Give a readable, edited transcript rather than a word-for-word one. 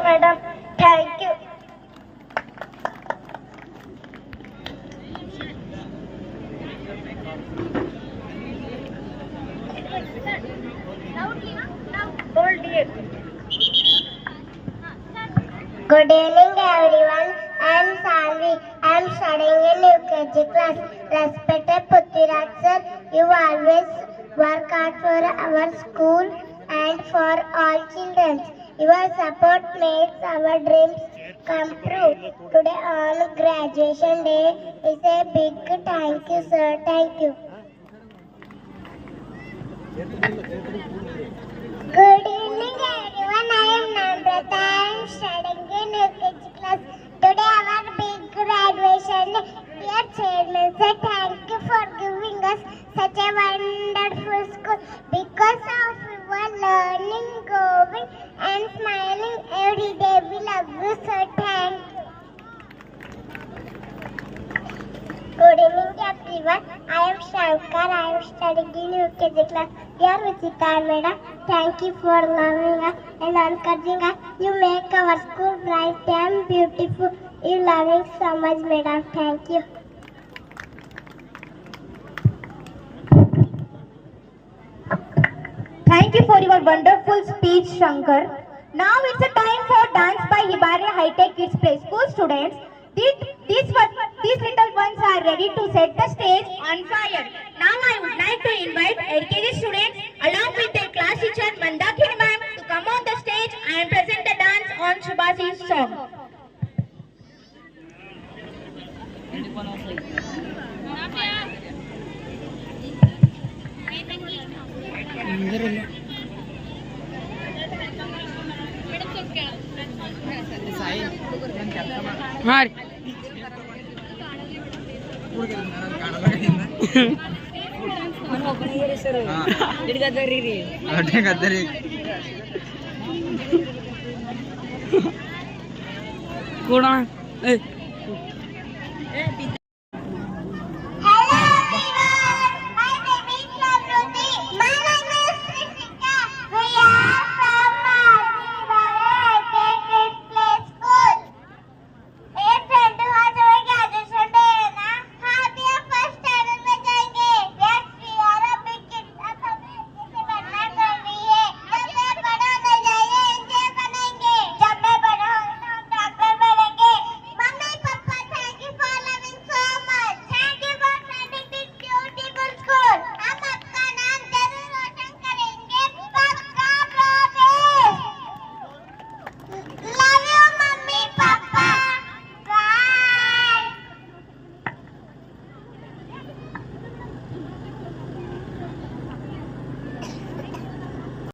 madam. Thank you. Good evening, everyone. I am Salvi. I am studying in UKG class. Respected Puthiraj sir, you always work hard for our school and for all children. Your support makes our dreams come true. Today on graduation day is a big thank you, sir. Thank you. Good evening, everyone. I am Namrata. I am studying in UKG class. Today our big graduation day. Dear chairman, sir, thank you for giving us such a wonderful school. Because of your learning, growing and smiling every day, we love you, sir. Thank you. Good evening, everyone. I am Shankar. I am studying in UKG class. Dear Vichita madam, thank you for loving us and encouraging us. You make our school bright and beautiful. You loving so much, madam. Thank you. Thank you for your wonderful speech, Shankar. Now it's a time for dance by Hibari High Tech Kids Play School students. These little ones are ready to set the stage on fire. Now I would like to invite LKG students along with their class teacher Mandakini ma'am to come on the stage and present the dance on Shubhasi's song. ಕೂಡ